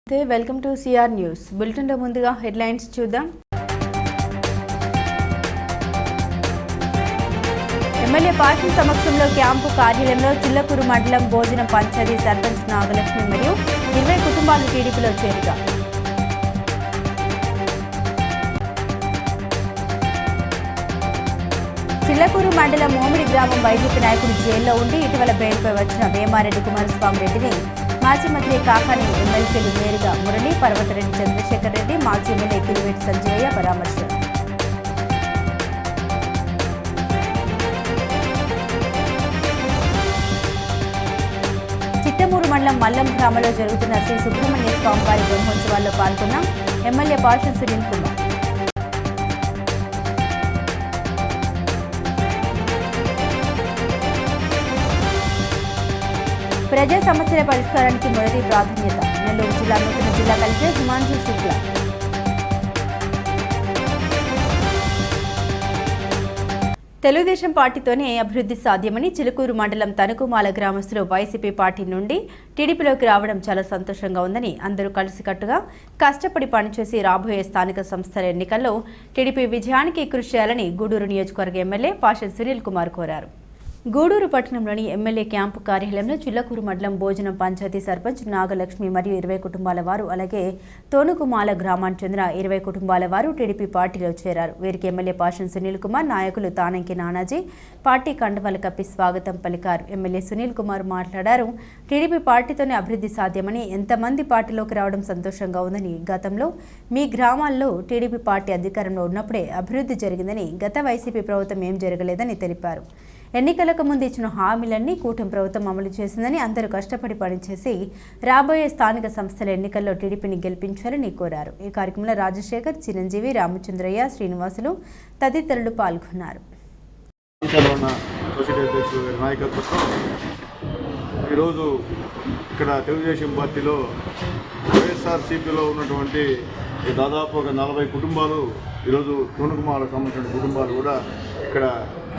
Welcome to CR news bulletin లో ముందుగా headlines చూద్దాం. ఎమ్మెల్యే పార్టీ సమక్షంలో క్యాంపు కార్యాలయంలో చిల్లకూరు మండలం భోజనం పంచాయతీ సర్పంచ్ నాగలక్ష్మి మరియు 20 కుటుంబాలు టీడీపీలో చేరిక. చిల్లకూరు మండలం మోమిడి గ్రామం వైసీపీ నాయకుడు జైల్లో ఉండి ఇటీవల బెయిల్పై వచ్చిన వేమారెడ్డి కుమారస్వామి రెడ్డిని మాజీ మంత్రి కాకాని ఎమ్మెల్సీలు నేరుగా మురళి, పర్వతరెడ్డి చంద్రశేఖర్ రెడ్డి, మాజీ ఎమ్మెల్యే కిలివేటి సంజీవయ్య పరామర్శ. చిట్టమూరు మండలం మల్లం గ్రామంలో జరుగుతున్న శ్రీ సుబ్రహ్మణ్య స్వామివారి బ్రహ్మోత్సవాల్లో పాల్గొన్న ఎమ్మెల్యే పాషన్ సునీల్ కుమార్. ప్రజా సమస్యల పరిష్కారానికి మొదటి ప్రాధాన్యత నెల్లూరు జిల్లా నూతన జిల్లా కలెక్టర్ హిమాంశు శుక్లా. తెలుగుదేశం పార్టీతోనే అభివృద్ధి సాధ్యమని చిలుకూరు మండలం తనుకుమాల గ్రామస్తులు వైసీపీ పార్టీ నుండి టీడీపీలోకి రావడం చాలా సంతోషంగా ఉందని, అందరూ కలిసికట్టుగా కష్టపడి పనిచేసి రాబోయే స్థానిక సంస్థల ఎన్నికల్లో టీడీపీ విజయానికి కృషి చేయాలని గూడూరు నియోజకవర్గ ఎమ్మెల్యే పాషన్ సునీల్ కుమార్ కోరారు. గూడూరు పట్టణంలోని ఎమ్మెల్యే క్యాంపు కార్యాలయంలో చిల్లకూరు మండలం భోజనం పంచాయతీ సర్పంచ్ నాగలక్ష్మి మరియు 20 కుటుంబాల వారు, అలాగే తోనుకుమాల గ్రామానికి చెందిన 20 కుటుంబాల వారు టీడీపీ పార్టీలో చేరారు. వీరికి ఎమ్మెల్యే పాషన్ సునీల్ కుమార్, నాయకులు తానంకి నానాజీ పార్టీ కండువాలు కప్పి స్వాగతం పలికారు. ఎమ్మెల్యే సునీల్ కుమార్ మాట్లాడారు. టీడీపీ పార్టీతోనే అభివృద్ధి సాధ్యమని, ఎంతమంది పార్టీలోకి రావడం సంతోషంగా ఉందని, గతంలో మీ గ్రామాల్లో టీడీపీ పార్టీ అధికారంలో ఉన్నప్పుడే అభివృద్ధి జరిగిందని, గత వైసీపీ ప్రభుత్వం ఏం జరగలేదని తెలిపారు. ఎన్నికలకు ముందు ఇచ్చిన హామీలన్నీ కూటమి ప్రభుత్వం అమలు చేసిందని, అందరూ కష్టపడి పనిచేసి రాబోయే స్థానిక సంస్థల ఎన్నికల్లో టీడీపీని గెలిపించాలని కోరారు. ఈ కార్యక్రమంలో రాజశేఖర్, చిరంజీవి, రామచంద్రయ్య, శ్రీనివాసులు తదితరులు పాల్గొన్నారు. ఈరోజు ఇక్కడ తెలుగుదేశం పార్టీలో వైఎస్ఆర్సీపీలో ఉన్నటువంటి దాదాపు ఒక 40 కుటుంబాలు, ఈరోజు తోనుకుమాలకు సంబంధించిన కుటుంబాలు కూడా ఇక్కడ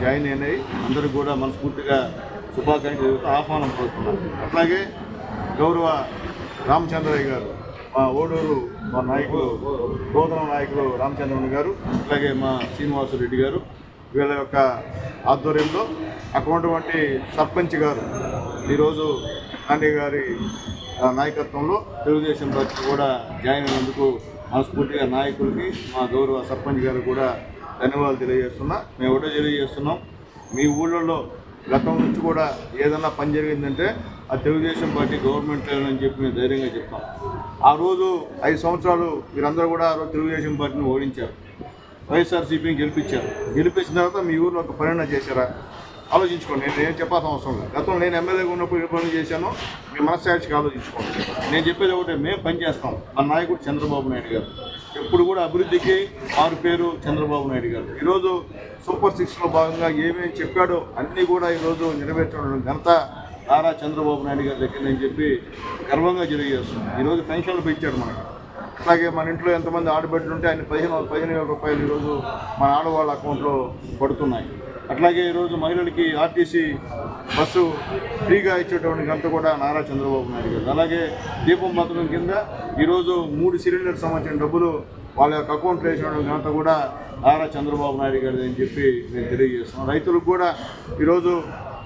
జాయిన్ అయినాయి. అందరూ కూడా మనస్ఫూర్తిగా శుభాకాంక్షలు ఆహ్వానం కోరుతున్నారు. అట్లాగే గౌరవ రామచంద్రయ్య గారు, మా ఓడూరు మా నాయకులు, గోధన నాయకులు రామచంద్రయ్య గారు, అట్లాగే మా శ్రీనివాసరెడ్డి గారు, వీళ్ళ యొక్క ఆధ్వర్యంలో అటువంటి సర్పంచ్ గారు ఈరోజు గాంధీ గారి నాయకత్వంలో తెలుగుదేశం పార్టీ కూడా జాయిన్ అయినందుకు మనస్ఫూర్తిగా నాయకులకి, మా గౌరవ సర్పంచ్ గారు కూడా ధన్యవాదాలు తెలియజేస్తున్నా. మేము ఒకటే తెలియజేస్తున్నాం, మీ ఊళ్ళల్లో గతం నుంచి కూడా ఏదన్నా పని జరిగిందంటే ఆ తెలుగుదేశం పార్టీ గవర్నమెంట్ అని చెప్పి మేము ధైర్యంగా చెప్తాం. ఆ రోజు 5 సంవత్సరాలు మీరందరూ కూడా ఆ రోజు తెలుగుదేశం పార్టీని ఓడించారు, వైఎస్ఆర్సీపీని గెలిపించారు. గెలిపించిన తర్వాత మీ ఊరిలో ఒక పని చేశారా ఆలోచించుకోండి. నేను చెప్పాల్సిన అవసరం లేదు. గతంలో నేను ఎమ్మెల్యేగా ఉన్నప్పుడు ఏ పనులు చేశానో మీ మనస్సాక్షికి ఆలోచించుకోండి. నేను చెప్పేది ఒకటే, మేము పనిచేస్తాం. మా నాయకుడు చంద్రబాబు నాయుడు గారు ఎప్పుడు కూడా అభివృద్ధికి మారు పేరు చంద్రబాబు నాయుడు గారు. ఈరోజు సూపర్ 6లో భాగంగా ఏమేమి చెప్పాడో అన్నీ కూడా ఈరోజు నెరవేర్చడం ఘనత నారా చంద్రబాబు నాయుడు గారి దగ్గర నేను చెప్పి గర్వంగా తెలియజేస్తున్నాను. ఈరోజు పెన్షన్లు పెంచాడు మనకి. అలాగే మన ఇంట్లో ఎంతమంది ఆడబిడ్డలు ఉంటే ఆయన 15,000 రూపాయలు ఈరోజు మన ఆడవాళ్ళ అకౌంట్లో పడుతున్నాయి. అట్లాగే ఈరోజు మహిళలకి ఆర్టీసీ బస్సు ఫ్రీగా ఇచ్చేటువంటి ఘనత కూడా నారా చంద్రబాబు నాయుడు గారు. అలాగే దీపం పథకం కింద ఈరోజు 3 సిలిండర్ సంబంధించిన డబ్బులు వాళ్ళ యొక్క అకౌంట్లో వేసిన ఘనత కూడా నారా చంద్రబాబు నాయుడు గారు అని చెప్పి నేను తెలియజేస్తున్నాను. రైతులకు కూడా ఈరోజు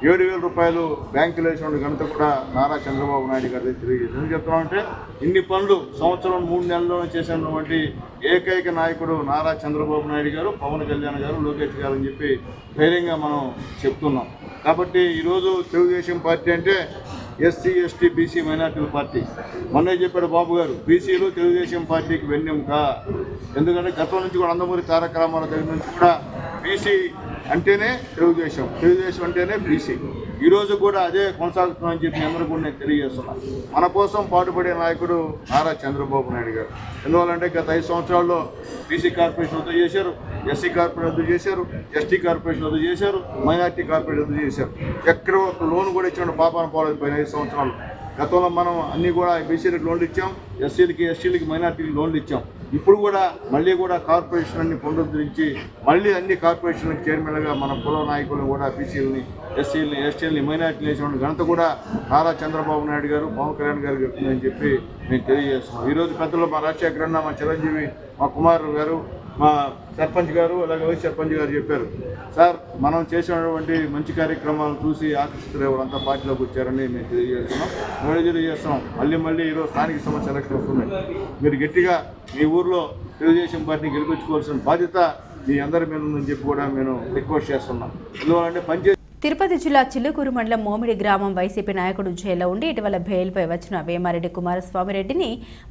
7,000 రూపాయలు బ్యాంకులు వేసిన ఘనత కూడా నారా చంద్రబాబు నాయుడు గారు తెలియజేస్తాను. ఎందుకు చెప్తున్నామంటే ఇన్ని పనులు సంవత్సరం 3 నెలల్లోనే చేసినటువంటి ఏకైక నాయకుడు నారా చంద్రబాబు నాయుడు గారు, పవన్ కళ్యాణ్ గారు, లోకేష్ గారు అని చెప్పి ధైర్యంగా మనం చెప్తున్నాం. కాబట్టి ఈరోజు తెలుగుదేశం పార్టీ అంటే ఎస్సీ, ఎస్టీ, బీసీ మైనార్టీల పార్టీ. మొన్నే చెప్పాడు బాబు గారు, బీసీలు తెలుగుదేశం పార్టీకి వెన్నెముక. ఎందుకంటే గతం నుంచి కూడా నందమూరి తారక రామారావు దగ్గర నుంచి కూడా బీసీ అంటేనే తెలుగుదేశం, తెలుగుదేశం అంటేనే బీసీ. ఈరోజు కూడా అదే కొనసాగుతుందని చెప్పి అందరూ కూడా నేను తెలియజేస్తున్నాను. మన కోసం పాటుపడే నాయకుడు నారా చంద్రబాబు నాయుడు గారు. ఎందువల్లంటే గత 5 సంవత్సరాల్లో బీసీ కార్పొరేషన్ రద్దు చేశారు, ఎస్సీ కార్పొరేషన్ రద్దు చేశారు, ఎస్టీ కార్పొరేషన్ రద్దు చేశారు, మైనార్టీ కార్పొరేషన్ రద్దు చేశారు. ఎక్కడ ఒక లోన్ కూడా ఇచ్చిన పాపాన పోలేదు పోయిన 5 సంవత్సరాలు. గతంలో మనం అన్నీ కూడా బీసీలకు లోన్లు ఇచ్చాం, ఎస్సీలకి, ఎస్టీలకి, మైనార్టీకి లోన్లు ఇచ్చాం. ఇప్పుడు కూడా మళ్ళీ కూడా కార్పొరేషన్ అన్ని పునరుద్ధరించి మళ్ళీ అన్ని కార్పొరేషన్లకు చైర్మన్గా మన కుల నాయకులను కూడా బీసీలని ఎస్సీలని ఎస్టీలని మైనార్టీలు వేసిన ఘనత కూడా నారా చంద్రబాబు నాయుడు గారు పవన్ కళ్యాణ్ గారు చెప్తుందని చెప్పి నేను తెలియజేస్తున్నాను. ఈరోజు పెద్దలు మా రాజశేఖర అన్న, మా చిరంజీవి, మా కుమార్ గారు, మా సర్పంచ్ గారు, అలాగే వైస్ సర్పంచ్ గారు చెప్పారు, సార్ మనం చేసినటువంటి మంచి కార్యక్రమాలను చూసి ఆకర్షితులు ఎవరంతా పార్టీలోకి వచ్చారని మేము తెలియజేస్తున్నాం. మళ్ళీ ఈరోజు స్థానిక సంస్థ ఎలక్షన్ వస్తున్నాయి. మీరు గట్టిగా మీ ఊర్లో తెలుగుదేశం పార్టీని గెలిపించుకోవాల్సిన బాధ్యత మీ అందరి మీద ఉందని చెప్పి కూడా నేను రిక్వెస్ట్ చేస్తున్నాం. ఎందువల్లంటే తిరుపతి జిల్లా చిల్లుకూరు మండలం మోమిడి గ్రామం వైసీపీ నాయకుడు జైల్లో ఉండి ఇటీవల బెయిల్పై వచ్చిన వేమారెడ్డి కుమారస్వామిరెడ్డిని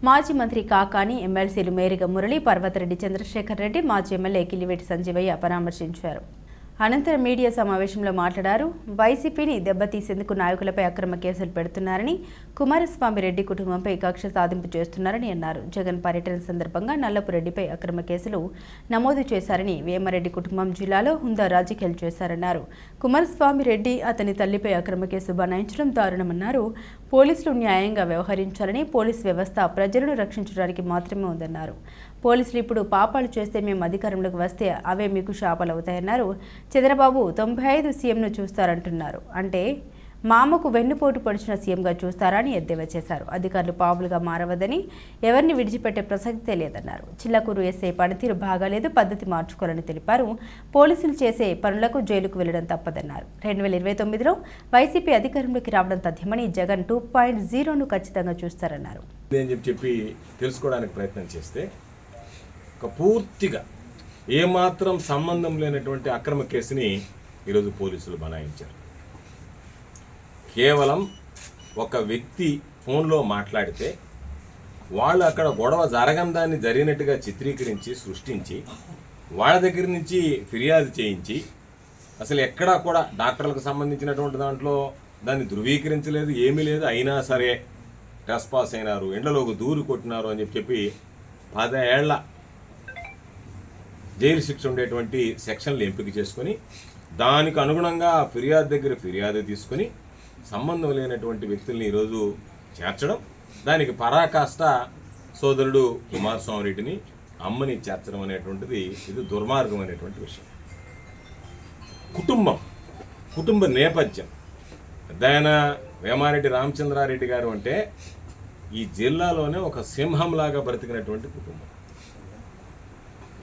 మాజీ మంత్రి కాకాని, ఎమ్మెల్సీలు మేరిగ మురళి, పర్వతరెడ్డి చంద్రశేఖర్ రెడ్డి, మాజీ ఎమ్మెల్యే కిలివేటి సంజీవయ్య పరామర్శించారు. అనంతరం మీడియా సమావేశంలో మాట్లాడారు. వైసీపీని దెబ్బతీసేందుకు నాయకులపై అక్రమ కేసులు పెడుతున్నారని, కుమారస్వామిరెడ్డి కుటుంబంపై కక్ష సాధింపు చేస్తున్నారని అన్నారు. జగన్ పర్యటన సందర్భంగా నల్లపురెడ్డిపై అక్రమ కేసులు నమోదు చేశారని, వేమారెడ్డి కుటుంబం జిల్లాలో హుందా రాజకీయాలు చేశారన్నారు. కుమారస్వామిరెడ్డి అతని తల్లిపై అక్రమ కేసు బనాయించడం దారుణమన్నారు. పోలీసులు న్యాయంగా వ్యవహరించాలని, పోలీసు వ్యవస్థ ప్రజలను రక్షించడానికి మాత్రమే ఉందన్నారు. పోలీసులు ఇప్పుడు పాపాలు చేస్తే మేము అధికారంలోకి వస్తే అవే మీకు శాపాలవుతాయన్నారు. చంద్రబాబు 95 సీఎంను చూస్తారంటున్నారు. అంటే మామకు వెన్నుపోటు పొడిచిన సీఎంగా చూస్తారా అని ఎద్దేవా చేశారు. అధికారులు పావులుగా మారవద్దని, ఎవరిని విడిచిపెట్టే ప్రసక్తే లేదన్నారు. చిల్లకూరు ఎస్ఐ పనితీరు బాగాలేదు, పద్ధతి మార్చుకోవాలని తెలిపారు. పోలీసులు చేసే పనులకు జైలుకు వెళ్లడం తప్పదన్నారు. 2029లో వైసీపీ అధికారంలోకి రావడం తథ్యమని, జగన్ 2.0ను ఖచ్చితంగా చూస్తారన్నారు. చెప్పి తెలుసుకోవడానికి ప్రయత్నం చేస్తే ఒక పూర్తిగా ఏమాత్రం సంబంధం లేనటువంటి అక్రమ కేసుని ఈరోజు పోలీసులు బనాయించారు. కేవలం ఒక వ్యక్తి ఫోన్లో మాట్లాడితే వాళ్ళు అక్కడ గొడవ జరగని దాన్ని జరిగినట్టుగా చిత్రీకరించి సృష్టించి వాళ్ళ దగ్గర నుంచి ఫిర్యాదు చేయించి, అసలు ఎక్కడా కూడా డాక్టర్లకు సంబంధించినటువంటి దాంట్లో దాన్ని ధృవీకరించలేదు, ఏమీ లేదు. అయినా సరే ట్రెస్పాస్ అయినారు, ఎండలోకి దూరి కొట్టినారు అని చెప్పి 10 ఏళ్ల జైలు శిక్ష ఉండేటువంటి సెక్షన్లు ఎంపిక చేసుకొని దానికి అనుగుణంగా ఫిర్యాదు దగ్గర ఫిర్యాదు తీసుకొని సంబంధం లేనటువంటి వ్యక్తుల్ని ఈరోజు చేర్చడం, దానికి పరాకాష్ట సోదరుడు కుమారస్వామిరెడ్డిని, అమ్మని చేర్చడం అనేటువంటిది ఇది దుర్మార్గం అనేటువంటి విషయం. కుటుంబ నేపథ్యం పెద్దాయన వేమారెడ్డి రామచంద్రారెడ్డి గారు అంటే ఈ జిల్లాలోనే ఒక సింహంలాగా బ్రతికినటువంటి కుటుంబం.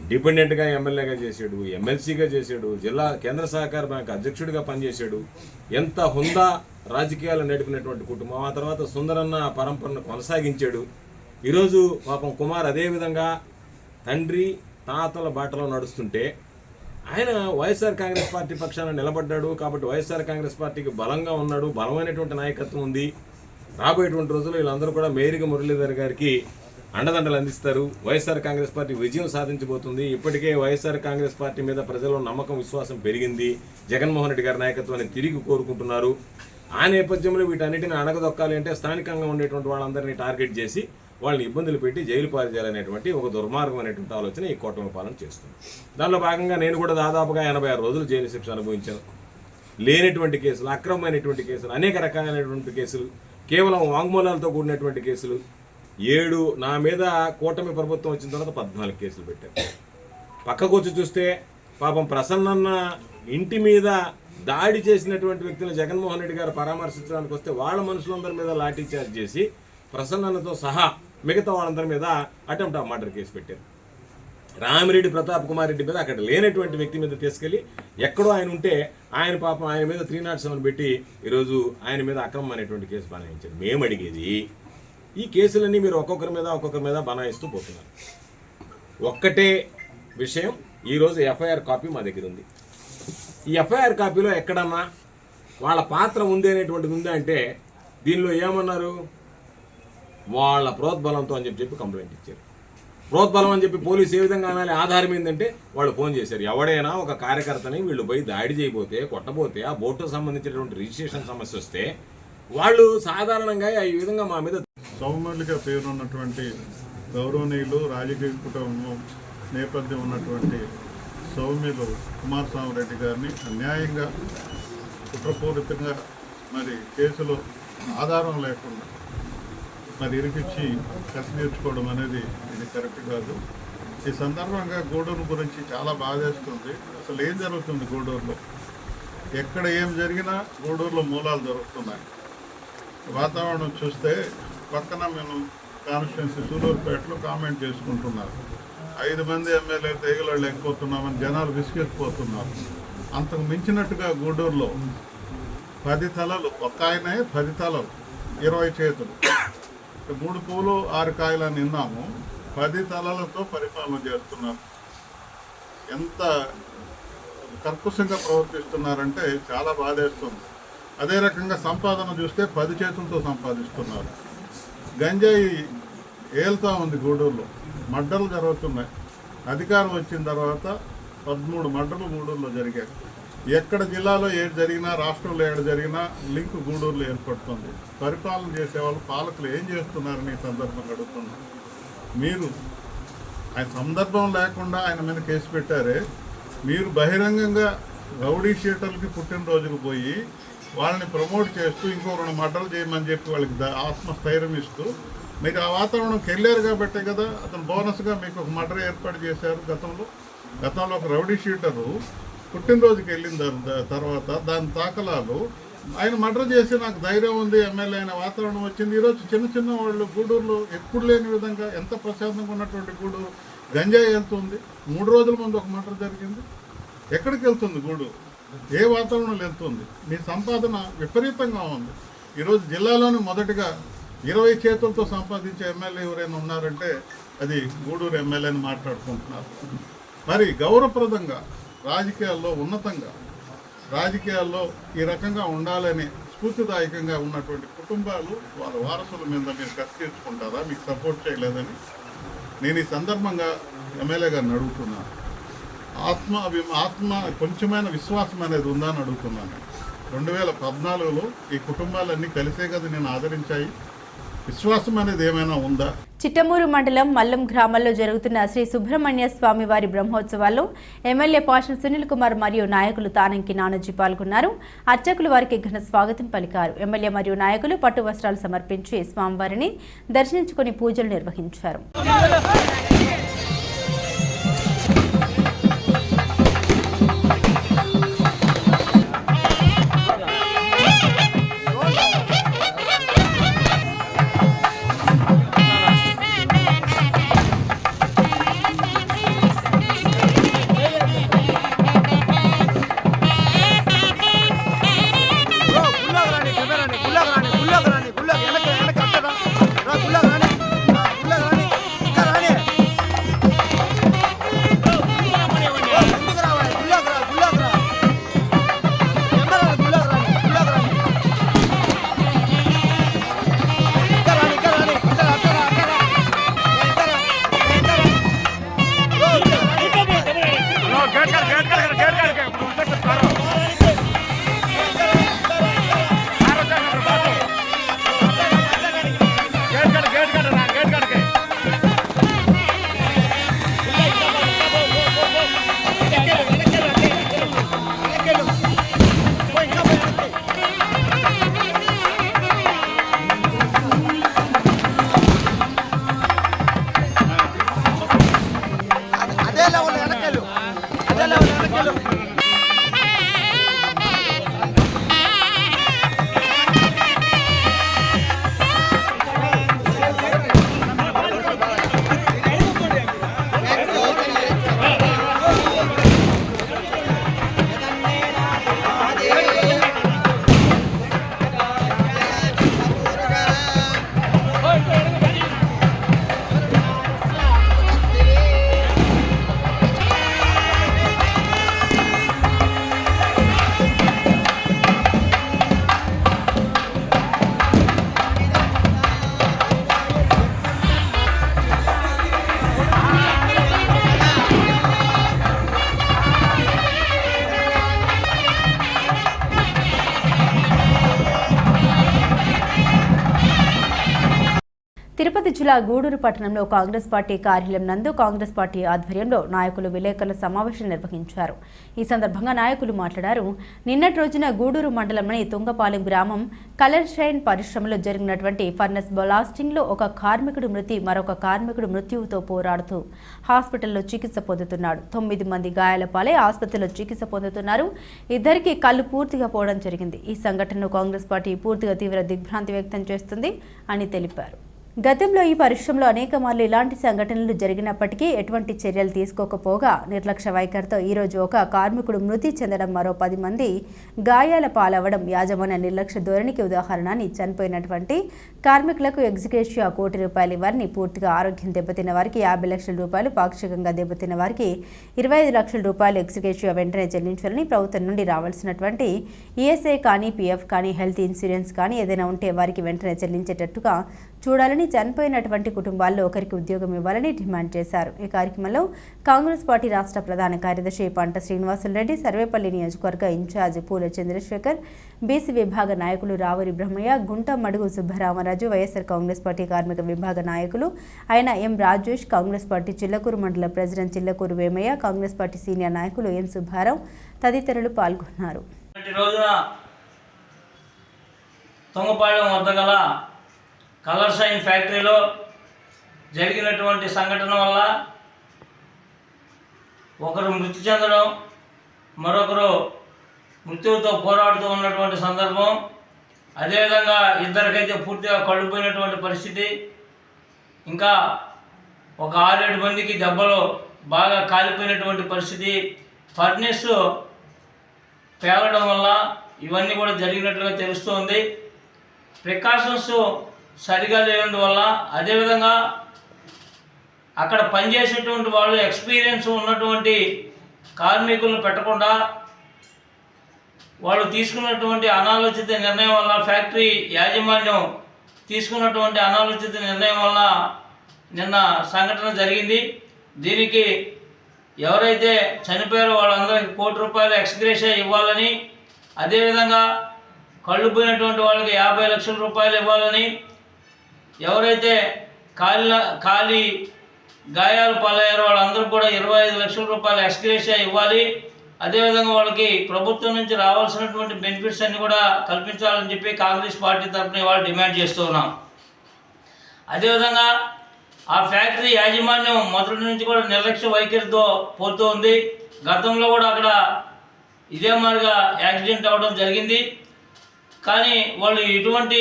ఇండిపెండెంట్గా ఎమ్మెల్యేగా చేశాడు, ఎమ్మెల్సీగా చేశాడు, జిల్లా కేంద్ర సహకార బ్యాంక్ అధ్యక్షుడిగా పనిచేశాడు. ఎంత హుందా రాజకీయాలు నడిపినటువంటి కుటుంబం. ఆ తర్వాత సుందరన్న పరంపరను కొనసాగించాడు. ఈరోజు పాపం కుమార్ అదేవిధంగా తండ్రి తాతల బాటలో నడుస్తుంటే ఆయన వైఎస్ఆర్ కాంగ్రెస్ పార్టీ పక్షాన నిలబడ్డాడు. కాబట్టి వైఎస్ఆర్ కాంగ్రెస్ పార్టీకి బలంగా ఉన్నాడు, బలమైనటువంటి నాయకత్వం ఉంది. రాబోయేటువంటి రోజుల్లో వీళ్ళందరూ కూడా మేరిగ మురళీధర్ గారికి అండదండలు అందిస్తారు. వైఎస్ఆర్ కాంగ్రెస్ పార్టీ విజయం సాధించబోతుంది. ఇప్పటికే వైఎస్ఆర్ కాంగ్రెస్ పార్టీ మీద ప్రజల్లో నమ్మకం, విశ్వాసం పెరిగింది. జగన్మోహన్ రెడ్డి గారి నాయకత్వాన్ని తిరిగి కోరుకుంటున్నారు. ఆ నేపథ్యంలో వీటన్నిటిని అణగదొక్కాలి అంటే స్థానికంగా ఉండేటువంటి వాళ్ళందరినీ టార్గెట్ చేసి వాళ్ళని ఇబ్బందులు పెట్టి జైలు పాలు చేయాలనేటువంటి ఒక దుర్మార్గమైనటువంటి ఆలోచన ఈ కూటమి పాలన చేస్తుంది. దానిలో భాగంగా నేను కూడా దాదాపుగా 86 రోజులు జైలు శిక్ష అనుభవించాను. లేనటువంటి కేసులు, అక్రమమైనటువంటి కేసులు, అనేక రకాలైనటువంటి కేసులు, కేవలం వాంగ్మూలాలతో కూడినటువంటి కేసులు 7 నా మీద కూటమి ప్రభుత్వం వచ్చిన తర్వాత 14 కేసులు పెట్టారు. పక్కకు వచ్చి చూస్తే పాపం ప్రసన్నన్న ఇంటి మీద దాడి చేసినటువంటి వ్యక్తులు జగన్మోహన్ రెడ్డి గారు పరామర్శించడానికి వస్తే వాళ్ళ మనుషులందరి మీద లాఠీ చార్జ్ చేసి ప్రసన్నన్నతో సహా మిగతా వాళ్ళందరి మీద అటెంప్ట్ ఆఫ్ మర్డర్ కేసు పెట్టారు. రామిరెడ్డి ప్రతాప్ కుమార్ రెడ్డి మీద అక్కడ లేనటువంటి వ్యక్తి మీద తీసుకెళ్ళి ఎక్కడో ఆయన ఉంటే ఆయన పాపం ఆయన మీద 307 పెట్టి ఈరోజు ఆయన మీద అక్రమం అనేటువంటి కేసు బనాయించారు. మేము అడిగేది ఈ కేసులన్నీ మీరు ఒక్కొక్కరి మీద బనాయిస్తూ పోతున్నారు. ఒక్కటే విషయం, ఈరోజు ఎఫ్ఐఆర్ కాపీ మా దగ్గర ఉంది. ఈ ఎఫ్ఐఆర్ కాపీలో ఎక్కడన్నా వాళ్ళ పాత్ర ఉంది అనేటువంటిది ఉందా అంటే దీనిలో ఏమన్నారు, వాళ్ళ ప్రోద్బలంతో అని చెప్పి కంప్లైంట్ ఇచ్చారు. ప్రోద్బలం అని చెప్పి పోలీసు ఏ విధంగా అనాలి, ఆధారం ఏంటంటే వాళ్ళు ఫోన్ చేశారు. ఎవడైనా ఒక కార్యకర్తని వీళ్ళు పోయి దాడి చేయబోతే, కొట్టబోతే, ఆ బోటుకు సంబంధించినటువంటి రిజిస్ట్రేషన్ సమస్య వస్తే వాళ్ళు సాధారణంగా ఈ విధంగా మా మీద సౌమ్యులుగా పేరున్నటువంటి గౌరవనీయులు రాజకీయ కుటుంబం నేపథ్యం ఉన్నటువంటి సౌమ్యులు కుమారస్వామిరెడ్డి గారిని అన్యాయంగా కుట్రపూరితంగా మరి కేసులో ఆధారం లేకుండా మరి ఇరికిచ్చి కసి తీర్చుకోవడం అనేది ఇది కరెక్ట్ కాదు. ఈ సందర్భంగా గూడూరు గురించి చాలా బాధేస్తుంది. అసలు ఏం జరుగుతుంది గూడూరులో? ఎక్కడ ఏం జరిగినా గూడూరులో మూలాలు దొరుకుతున్నాయి. వాతావరణం చూస్తే పక్కన మేము కాన్స్టిట్యున్సీ సూలూరుపేటలో కామెంట్ చేసుకుంటున్నారు. 5 మంది ఎమ్మెల్యే తెగలు లేకపోతున్నామని జనాలు విసిగెత్తిపోతున్నారు. అంతకు మించినట్టుగా గూడూరులో 10 తలలు, ఒక్క ఆయనే 10 తలలు, 20 చేతులు, 3 పూలు 6 కాయలని విన్నాము. 10 తలలతో పరిపాలన చేస్తున్నారు. ఎంత కర్కశంగా ప్రవర్తిస్తున్నారంటే చాలా బాధేస్తుంది. అదే రకంగా సంపాదన చూస్తే 10 చేతులతో సంపాదిస్తున్నారు. గంజాయి ఏలుతూ ఉంది గూడూరులో, మర్డర్లు జరుగుతున్నాయి. అధికారం వచ్చిన తర్వాత 13 మర్డర్లు గూడూరులో జరిగాయి. ఎక్కడ జిల్లాలో ఏడు జరిగినా, రాష్ట్రంలో ఏడు జరిగినా లింక్ గూడూరులో ఏర్పడుతుంది. పరిపాలన చేసేవాళ్ళు, పాలకులు ఏం చేస్తున్నారని ఈ సందర్భంగా అడుగుతున్నారు. మీరు ఆయన సందర్భం లేకుండా ఆయన మీద కేసు పెట్టారే, మీరు బహిరంగంగా రౌడీ షీటర్లకి పుట్టినరోజుకు పోయి వాళ్ళని ప్రమోట్ చేస్తూ ఇంకో 2 మర్డర్లు చేయమని చెప్పి వాళ్ళకి ఆత్మస్థైర్యం ఇస్తూ మీరు ఆ వాతావరణంకి వెళ్ళారు కాబట్టే కదా అతను బోనస్గా మీకు ఒక మర్డర్ ఏర్పాటు చేశారు. గతంలో ఒక రౌడీ షీటరు పుట్టినరోజుకి వెళ్ళిన తర్వాత దాని దాఖలాలు ఆయన మర్డర్ చేసి నాకు ధైర్యం ఉంది, ఎమ్మెల్యే అయిన వాతావరణం వచ్చింది. ఈరోజు చిన్న వాళ్ళు గూడూరులో ఎప్పుడు లేని విధంగా ఎంత ప్రశాంతంగా ఉన్నటువంటి గూడూరు గంజాయి వెళ్తుంది. 3 రోజుల ముందు ఒక మర్డర్ జరిగింది. ఎక్కడికి వెళ్తుంది గూడూరు? ఏ వాతావరణంలో వెళ్తుంది? మీ సంపాదన విపరీతంగా ఉంది. ఈరోజు జిల్లాలోని మొదటిగా 20 చేతులతో సంపాదించే ఎమ్మెల్యే ఎవరైనా ఉన్నారంటే అది గూడూరు ఎమ్మెల్యేని మాట్లాడుకుంటున్నారు. మరి గౌరవప్రదంగా రాజకీయాల్లో, ఉన్నతంగా రాజకీయాల్లో ఈ రకంగా ఉండాలని స్ఫూర్తిదాయకంగా ఉన్నటువంటి కుటుంబాలు వాళ్ళ వారసుల మీద మీరు కసి తీర్చుకుంటారా? మీకు సపోర్ట్ చేయలేదని నేను ఈ సందర్భంగా ఎమ్మెల్యే గారిని అడుగుతున్నాను. ఆత్మ కొంచెమైన విశ్వాసం అనేది ఉందా అని అడుగుతున్నాను. 2014లో ఈ కుటుంబాలన్నీ కలిసే కదా నేను ఆదరించాయి. విశ్వాసం అనేది ఏమైనా ఉందా? చిట్టమూరు మండలం మల్లం గ్రామంలో జరుగుతున్న శ్రీ సుబ్రహ్మణ్య స్వామి వారి బ్రహ్మోత్సవాల్లో ఎమ్మెల్యే పాష సునీల్ కుమార్ మరియు నాయకులు తానంకి నానోజీ పాల్గొన్నారు. అర్చకులు వారికి ఘన స్వాగతం పలికారు. ఎమ్మెల్యే మరియు నాయకులు పట్టు వస్త్రాలు సమర్పించి స్వామివారిని దర్శించుకుని పూజలు నిర్వహించారు. తిరుపతి జిల్లా గూడూరు పట్టణంలో కాంగ్రెస్ పార్టీ కార్యాలయం నందు కాంగ్రెస్ పార్టీ ఆధ్వర్యంలో నాయకులు విలేకరుల సమావేశం నిర్వహించారు. ఈ సందర్భంగా నాయకులు మాట్లాడారు. నిన్నటి రోజున గూడూరు మండలంలోని తుంగపాలెం గ్రామం కలర్ షైన్ పరిశ్రమలో జరిగినటువంటి ఫర్నెస్ బ్లాస్టింగ్ లో ఒక కార్మికుడు మృతి, మరొక కార్మికుడు మృత్యువుతో పోరాడుతూ హాస్పిటల్లో చికిత్స పొందుతున్నాడు. 9 మంది గాయాల పాలై ఆసుపత్రిలో చికిత్స పొందుతున్నారు. ఇద్దరికి కళ్ళు పూర్తిగా పోవడం జరిగింది. ఈ సంఘటనను కాంగ్రెస్ పార్టీ పూర్తిగా తీవ్ర దిగ్భ్రాంతి వ్యక్తం చేస్తుంది అని తెలిపారు. గతంలో ఈ పరిశ్రమలో అనేక మార్లు ఇలాంటి సంఘటనలు జరిగినప్పటికీ ఎటువంటి చర్యలు తీసుకోకపోగా నిర్లక్ష్య వైఖరితో ఈరోజు ఒక కార్మికుడు మృతి చెందడం, మరో 10 మంది గాయాల పాలవడం యాజమాన్య నిర్లక్ష్య ధోరణికి ఉదాహరణ అని చనిపోయినటువంటి కార్మికులకు ఎగ్జిక్యూటివ్ ₹1 కోటి ఇవ్వాలని, పూర్తిగా ఆరోగ్యం దెబ్బతిన్న వారికి ₹50 లక్షల, పాక్షికంగా దెబ్బతిన్న వారికి ₹25 లక్షల ఎగ్జిక్యూటివ్ వెంటనే చెల్లించాలని, ప్రభుత్వం నుండి రావాల్సినటువంటి ఈఎస్ఐ కానీ, పీఎఫ్ కానీ, హెల్త్ ఇన్సూరెన్స్ కానీ ఏదైనా ఉంటే వారికి వెంటనే చెల్లించేటట్టుగా చూడాలని, చనిపోయినటువంటి కుటుంబాల్లో ఒకరికి ఉద్యోగం ఇవ్వాలని డిమాండ్ చేశారు. ఈ కార్యక్రమంలో కాంగ్రెస్ పార్టీ రాష్ట్ర ప్రధాన కార్యదర్శి పంట శ్రీనివాసులరెడ్డి, సర్వేపల్లి నియోజకవర్గ ఇన్ఛార్జ్ పూల చంద్రశేఖర్, బీసీ విభాగ నాయకులు రావూరి బ్రహ్మయ్య, గుంట మడుగు సుబ్బరామరాజు, వైఎస్ఆర్ కాంగ్రెస్ పార్టీ కార్మిక విభాగ నాయకులు అయిన ఎం రాజేష్, కాంగ్రెస్ పార్టీ చిల్లకూరు మండల president Chillakuru Vemayya, Congress party senior నాయకులు ఎం సుబ్బారావు తదితరులు పాల్గొన్నారు. కలర్ షైన్ ఫ్యాక్టరీలో జరిగినటువంటి సంఘటన వల్ల ఒకరు మృతి చెందడం, మరొకరు మృత్యువుతో పోరాడుతూ ఉన్నటువంటి సందర్భం. అదేవిధంగా ఇద్దరికైతే పూర్తిగా కళ్ళుపోయినటువంటి పరిస్థితి. ఇంకా ఒక 6-7 మందికి దెబ్బలు బాగా కాలిపోయినటువంటి పరిస్థితి. ఫర్నెస్ పేలడం వల్ల ఇవన్నీ కూడా జరిగినట్లుగా తెలుస్తోంది. ప్రికాషన్స్ సరిగా లేనందువల్ల, అదేవిధంగా అక్కడ పనిచేసేటువంటి వాళ్ళు ఎక్స్పీరియన్స్ ఉన్నటువంటి కార్మికులను పెట్టకుండా వాళ్ళు తీసుకున్నటువంటి అనాలోచిత నిర్ణయం వల్ల, ఫ్యాక్టరీ యాజమాన్యం తీసుకున్నటువంటి అనాలోచిత నిర్ణయం వల్ల నిన్న సంఘటన జరిగింది. దీనికి ఎవరైతే చనిపోయారో వాళ్ళందరికీ ₹1 కోటి ఎక్స్గ్రేషియా ఇవ్వాలని, అదేవిధంగా కళ్ళు పోయినటువంటి వాళ్ళకి ₹50 లక్షల ఇవ్వాలని, ఎవరైతే ఖాళీ గాయాలు పాలయ్యారో వాళ్ళందరికీ కూడా ₹25 లక్షల ఎక్స్గ్రేషియా ఇవ్వాలి. అదేవిధంగా వాళ్ళకి ప్రభుత్వం నుంచి రావాల్సినటువంటి బెనిఫిట్స్ అన్ని కూడా కల్పించాలని చెప్పి కాంగ్రెస్ పార్టీ తరఫున ఇవాళ డిమాండ్ చేస్తూ ఉన్నాం. అదేవిధంగా ఆ ఫ్యాక్టరీ యాజమాన్యం మొదటి నుంచి కూడా నిర్లక్ష్య వైఖరితో పోతూ ఉంది. గతంలో కూడా అక్కడ ఇదే మాదిరిగా యాక్సిడెంట్ అవ్వడం జరిగింది. కానీ వాళ్ళు ఎటువంటి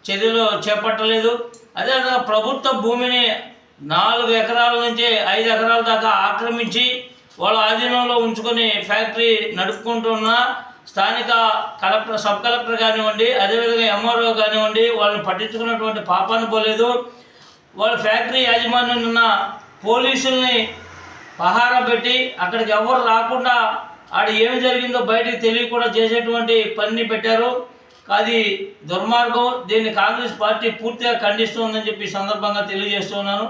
చర్యలు చేపట్టలేదు. అదేవిధంగా ప్రభుత్వ భూమిని 4 ఎకరాల నుంచి 5 ఎకరాల దాకా ఆక్రమించి వాళ్ళ ఆధీనంలో ఉంచుకొని ఫ్యాక్టరీ నడుపుకుంటున్న స్థానిక కలెక్టర్, సబ్ కలెక్టర్ కానివ్వండి, అదేవిధంగా ఎంఆర్ఓ కానివ్వండి, వాళ్ళని పట్టించుకున్నటువంటి పాపాన్ని పోలేదు. వాళ్ళ ఫ్యాక్టరీ యాజమాన్యం ఉన్న పోలీసుల్ని పహారా పెట్టి అక్కడికి ఎవరు రాకుండా ఆడ ఏమి జరిగిందో బయటికి తెలియకుండా చేసేటువంటి పనిని పెట్టారు. అది దుర్మార్గం. దీన్ని కాంగ్రెస్ పార్టీ పూర్తిగా ఖండిస్తుందని చెప్పి ఈ సందర్భంగా తెలియజేస్తున్నాను.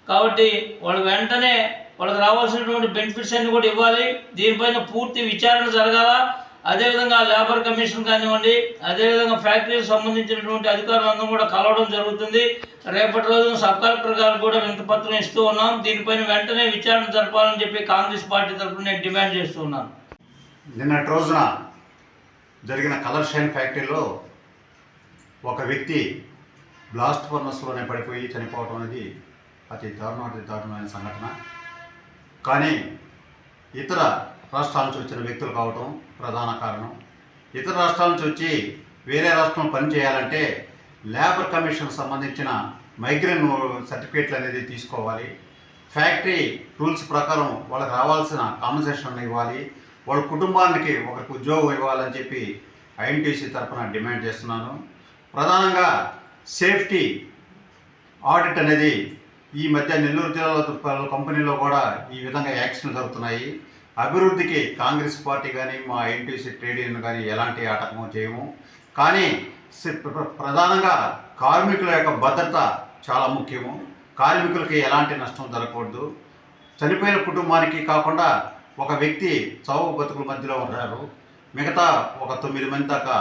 కాబట్టి వాళ్ళు వెంటనే వాళ్ళకి రావాల్సినటువంటి బెనిఫిట్స్ అన్ని కూడా ఇవ్వాలి. దీనిపైన పూర్తి విచారణ జరగాల. అదేవిధంగా లేబర్ కమిషన్ కానివ్వండి, అదేవిధంగా ఫ్యాక్టరీకి సంబంధించినటువంటి అధికారులందరూ కూడా కలవడం జరుగుతుంది. రేపటి రోజున సబ్ కలెక్టర్ గారు కూడా వినతిపత్రం ఇస్తూ ఉన్నాం. దీనిపైన వెంటనే విచారణ జరపాలని చెప్పి కాంగ్రెస్ పార్టీ తరఫున నేను డిమాండ్ చేస్తూ ఉన్నాను. నిన్నటి రోజున జరిగిన కలర్ షైన్ ఫ్యాక్టరీలో ఒక వ్యక్తి బ్లాస్ట్ ఫర్నస్లోనే పడిపోయి చనిపోవడం అనేది అతి దారుణమైన సంఘటన. కానీ ఇతర రాష్ట్రాల నుంచి వచ్చిన వ్యక్తులు కావటం ప్రధాన కారణం. ఇతర రాష్ట్రాల నుంచి వచ్చి వేరే రాష్ట్రం పనిచేయాలంటే లేబర్ కమిషన్ సంబంధించిన మైగ్రేన్ సర్టిఫికేట్లు అనేది తీసుకోవాలి. ఫ్యాక్టరీ రూల్స్ ప్రకారం వాళ్ళకి రావాల్సిన కాంపెన్సేషన్ ఇవ్వాలి. వాళ్ళ కుటుంబానికి ఒకరికి ఉద్యోగం ఇవ్వాలని చెప్పి ఐఎన్టీసీ తరఫున డిమాండ్ చేస్తున్నాను. ప్రధానంగా సేఫ్టీ ఆడిట్ అనేది ఈ మధ్య నెల్లూరు జిల్లాలో కంపెనీలో కూడా ఈ విధంగా యాక్షన్ జరుగుతున్నాయి. అభివృద్ధికి కాంగ్రెస్ పార్టీ కానీ మా ఐఎన్టీసీ ట్రేడ్ యూనియన్ కానీ ఎలాంటి ఆటంకం చేయము. కానీ ప్రధానంగా కార్మికుల యొక్క భద్రత చాలా ముఖ్యము. కార్మికులకి ఎలాంటి నష్టం జరగకూడదు. చనిపోయిన కుటుంబానికి కాకుండా ఒక వ్యక్తి చావు బతుకుల మధ్యలో ఉన్నారు. మిగతా ఒక 9 మంది దాకా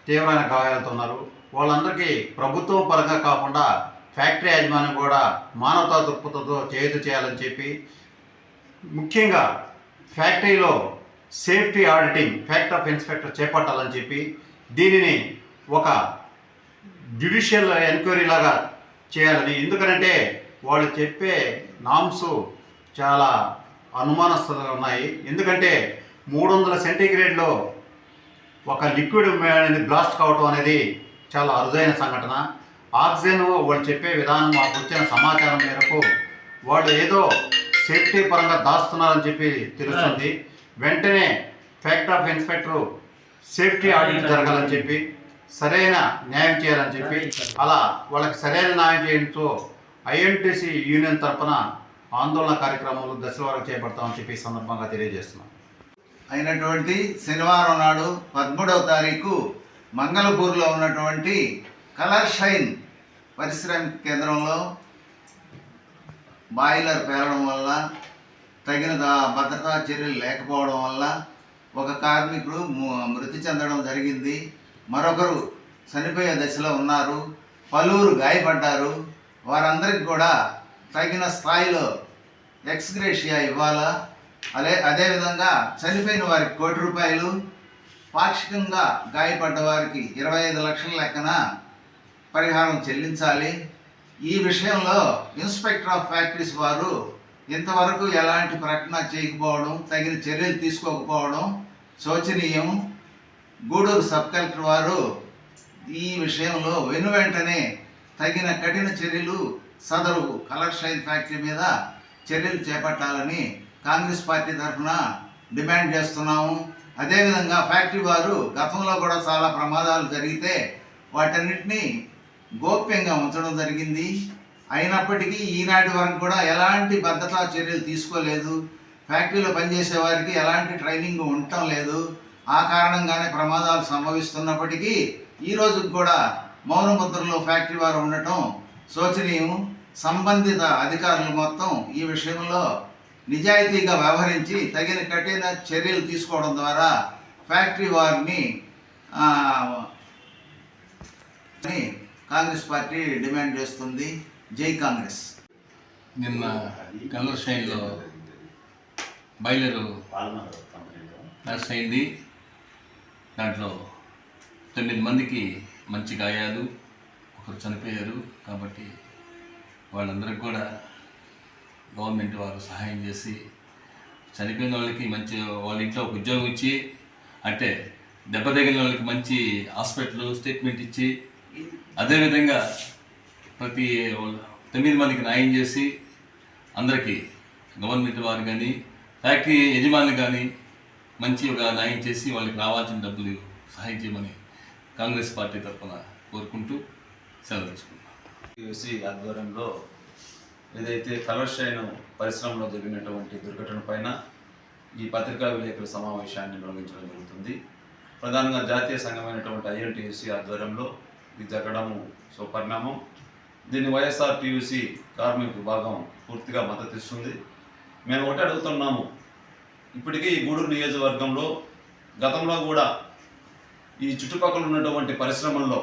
తీవ్రమైన గాయాలతో ఉన్నారు. వాళ్ళందరికీ ప్రభుత్వం పరంగా కాకుండా ఫ్యాక్టరీ యాజమాన్యం కూడా మానవతా దృక్పథంతో చేయాలని చెప్పి, ముఖ్యంగా ఫ్యాక్టరీలో safety auditing factory of inspector చేపట్టాలని చెప్పి, దీనిని ఒక జ్యుడిషియల్ ఎంక్వైరీ లాగా చేయాలని. ఎందుకంటే వాళ్ళు చెప్పే నామ్స్ చాలా అనుమానాస్పదంగా ఉన్నాయి. ఎందుకంటే 300 సెంటీగ్రేడ్లో ఒక లిక్విడ్ అనేది బ్లాస్ట్ కావటం అనేది చాలా అరుదైన సంఘటన. ఆక్సిజన్ వాళ్ళు చెప్పే విధానం, మాకు వచ్చిన సమాచారం మేరకు వాళ్ళు ఏదో సేఫ్టీ పరంగా దాస్తున్నారని చెప్పి తెలుస్తుంది. వెంటనే factory of inspector safety audit జరగాలని చెప్పి, సరైన న్యాయం చేయాలని చెప్పి, అలా వాళ్ళకి సరైన న్యాయం చేయడంతో ఐఎన్టీసీ యూనియన్ తరఫున ఆందోళన కార్యక్రమాలు దశలవారీగా చేపడతామని చెప్పి ఈ సందర్భంగా తెలియజేస్తున్నాం. అయినటువంటి శనివారం నాడు 13వ తారీఖు మంగళపూర్లో ఉన్నటువంటి కలర్ షైన్ పారిశ్రామిక కేంద్రంలో బాయిలర్ పేలడం వల్ల, తగిన భద్రతా చర్యలు లేకపోవడం వల్ల ఒక కార్మికుడు మృతి చెందడం జరిగింది. మరొకరు చనిపోయే దశలో ఉన్నారు. పలువురు గాయపడ్డారు. వారందరికీ కూడా తగిన స్థాయిలో ఎక్స్గ్రేషియా ఇవ్వాలా. అదేవిధంగా చనిపోయిన వారికి 1 కోటి రూపాయలు, పాక్షికంగా గాయపడ్డ వారికి 25 లక్షల లెక్కన పరిహారం చెల్లించాలి. ఈ విషయంలో ఇన్స్పెక్టర్ ఆఫ్ ఫ్యాక్టరీస్ వారు ఇంతవరకు ఎలాంటి ప్రకటన చేయకపోవడం, తగిన చర్యలు తీసుకోకపోవడం శోచనీయం. గూడూరు సబ్ కలెక్టర్ వారు ఈ విషయంలో వెనువెంటనే తగిన కఠిన చర్యలు సదరు కలర్ షైన్ ఫ్యాక్టరీ మీద చర్యలు చేపట్టాలని కాంగ్రెస్ పార్టీ తరఫున డిమాండ్ చేస్తున్నాము. అదేవిధంగా ఫ్యాక్టరీ వారు గతంలో కూడా చాలా ప్రమాదాలు జరిగితే వాటన్నిటినీ గోప్యంగా ఉంచడం జరిగింది. అయినప్పటికీ ఈనాటి వరకు కూడా ఎలాంటి భద్రతా చర్యలు తీసుకోలేదు. ఫ్యాక్టరీలో పనిచేసే వారికి ఎలాంటి ట్రైనింగ్ ఉండటం లేదు. ఆ కారణంగానే ప్రమాదాలు సంభవిస్తున్నప్పటికీ ఈ రోజుకు కూడా మౌన ముద్రలో ఫ్యాక్టరీ వారు ఉండటం శోచనీయం. సంబంధిత అధికారులు మొత్తం ఈ విషయంలో నిజాయితీగా వ్యవహరించి తగిన కఠిన చర్యలు తీసుకోవడం ద్వారా ఫ్యాక్టరీ వారిని కాంగ్రెస్ పార్టీ డిమాండ్ చేస్తుంది. జై కాంగ్రెస్. నిన్న కలర్ షైన్లో బాయిలరు బ్లాస్ట్ అయింది. దాంట్లో 9 మందికి మంచి గాయాలు, ఒకరు చనిపోయారు. కాబట్టి వాళ్ళందరికీ కూడా గవర్నమెంట్ వారు సహాయం చేసి చనిపోయిన వాళ్ళకి మంచి వాళ్ళ ఇంట్లో ఒక ఉద్యోగం ఇచ్చి, అంటే దెబ్బ తగిలిన వాళ్ళకి మంచి హాస్పిటల్ స్టేట్మెంట్ ఇచ్చి, అదేవిధంగా ప్రతి 9 మందికి న్యాయం చేసి అందరికీ గవర్నమెంట్ వారు కానీ ఫ్యాక్టరీ యజమానులు కానీ మంచి ఒక న్యాయం చేసి వాళ్ళకి రావాల్సిన డబ్బులు సహాయం చేయమని కాంగ్రెస్ పార్టీ తరఫున కోరుకుంటూ సెలవు తీసుకుంటున్నాం. యూసీ ఆధ్వర్యంలో ఏదైతే కలర్ షైన్ పరిశ్రమలో జరిగినటువంటి దుర్ఘటన పైన ఈ పత్రికా విలేకరుల సమావేశాన్ని నిర్వహించడం జరుగుతుంది. ప్రధానంగా జాతీయ సంఘమైనటువంటి ఐఎన్టీయూసీ ఆధ్వర్యంలో ఇది జరగడము సుపరిణామం. దీన్ని వైఎస్ఆర్టీయూసీ కార్మిక విభాగం పూర్తిగా మద్దతు ఇస్తుంది. మేము ఒకటి అడుగుతున్నాము, ఇప్పటికీ ఈ గూడూరు నియోజకవర్గంలో గతంలో కూడా ఈ చుట్టుపక్కల ఉన్నటువంటి పరిశ్రమల్లో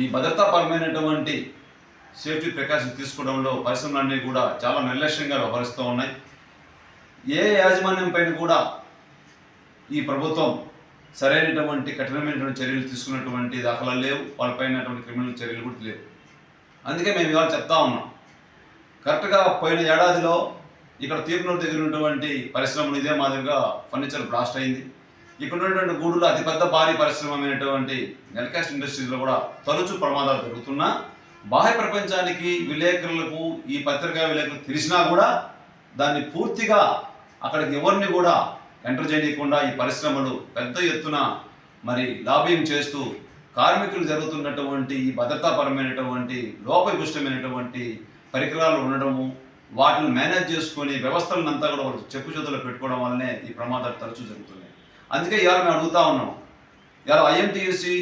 ఈ భద్రతాపరమైనటువంటి సేఫ్టీ ప్రికాషన్స్ తీసుకోవడంలో పరిశ్రమలన్నీ కూడా చాలా నిర్లక్ష్యంగా వ్యవహరిస్తూ ఉన్నాయి. ఏ యాజమాన్యం పైన కూడా ఈ ప్రభుత్వం సరైనటువంటి కఠినమైనటువంటి చర్యలు తీసుకున్నటువంటి దాఖలాలు లేవు. వాళ్ళపైనటువంటి క్రిమినల్ చర్యలు కూడా లేవు. అందుకే మేము ఇవాళ చెప్తా ఉన్నాం, కరెక్ట్గా పోయిన ఏడాదిలో ఇక్కడ తీర్నూరు దగ్గర ఉన్నటువంటి పరిశ్రమలు ఇదే మాదిరిగా ఫర్నిచర్ బ్లాస్ట్ అయింది. ఇక్కడ ఉన్నటువంటి గూడూరులో అతిపెద్ద భారీ పరిశ్రమ అయినటువంటి నెల్కాస్ట్ ఇండస్ట్రీస్లో కూడా తరచూ ప్రమాదాలు జరుగుతున్నా బాహ్య ప్రపంచానికి విలేకరులకు ఈ పత్రికా విలేకరులు తెలిసినా కూడా దాన్ని పూర్తిగా అక్కడికి ఎవరిని కూడా ఎంటర్ చేయకుండా ఈ పరిశ్రమలు పెద్ద ఎత్తున మరి లాబింగ్ చేస్తూ కార్మికులు జరుగుతున్నటువంటి ఈ భద్రతాపరమైనటువంటి లోపభూయిష్టమైనటువంటి పరికరాలు ఉండడము, వాటిని మేనేజ్ చేసుకొని వ్యవస్థలనంతా కూడా వాళ్ళు చెప్పు చేతుల్లో పెట్టుకోవడం వల్లనే ఈ ప్రమాదాలు తరచూ జరుగుతున్నాయి. అందుకే ఇవాళ మేము అడుగుతా ఉన్నాం, ఇవాళ ఐఎన్టీయూసీ,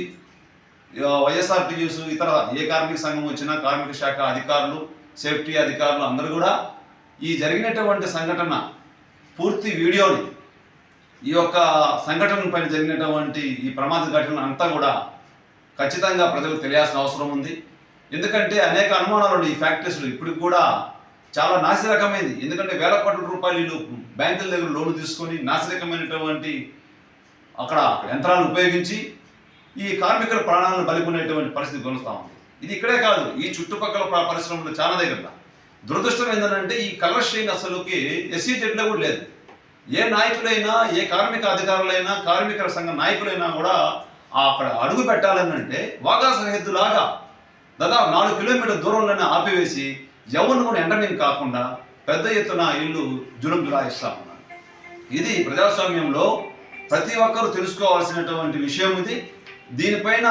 వైఎస్ఆర్టీయూసీ, ఇతర ఏ కార్మిక సంఘం వచ్చినా కార్మిక శాఖ అధికారులు, సేఫ్టీ అధికారులు అందరూ కూడా ఈ జరిగినటువంటి సంఘటన పూర్తి వీడియోని ఈ యొక్క సంఘటన పైన జరిగినటువంటి ఈ ప్రమాద ఘటన అంతా కూడా ఖచ్చితంగా ప్రజలకు తెలియాల్సిన అవసరం ఉంది. ఎందుకంటే అనేక అనుమానాలు ఉన్నాయి. ఈ ఫ్యాక్టరీస్లో ఇప్పటికి కూడా చాలా నాసిరకమైంది. ఎందుకంటే వేల కోట్ల రూపాయలు వీళ్ళు బ్యాంకుల దగ్గర లోన్లు తీసుకొని నాసిరకమైనటువంటి అక్కడ యంత్రాలను ఉపయోగించి ఈ కార్మికుల ప్రాణాలను బలికొనేటువంటి పరిస్థితి కొనసాగుతా ఉంది. ఇది ఇక్కడే కాదు, ఈ చుట్టుపక్కల పరిశ్రమలు చాలా దగ్గర. దురదృష్టం ఏంటంటే ఈ కలర్ షైన్ అసలుకి SEZలో కూడా లేదు. ఏ నాయకులైనా, ఏ కార్మిక అధికారులైనా, కార్మికుల సంఘ నాయకులైనా కూడా అక్కడ అడుగు పెట్టాలని అంటే వాఘా సరిహద్దులాగా దాదాపు 4 కిలోమీటర్ల దూరంలోనే ఆపివేసి ఎవరిని కూడా ఎంటర్టైన్ కాకుండా పెద్ద ఎత్తున ఇల్లు జులాయిస్తా ఉన్నారు. ఇది ప్రజాస్వామ్యంలో ప్రతి ఒక్కరూ తెలుసుకోవాల్సినటువంటి విషయం. ఇది దీనిపైన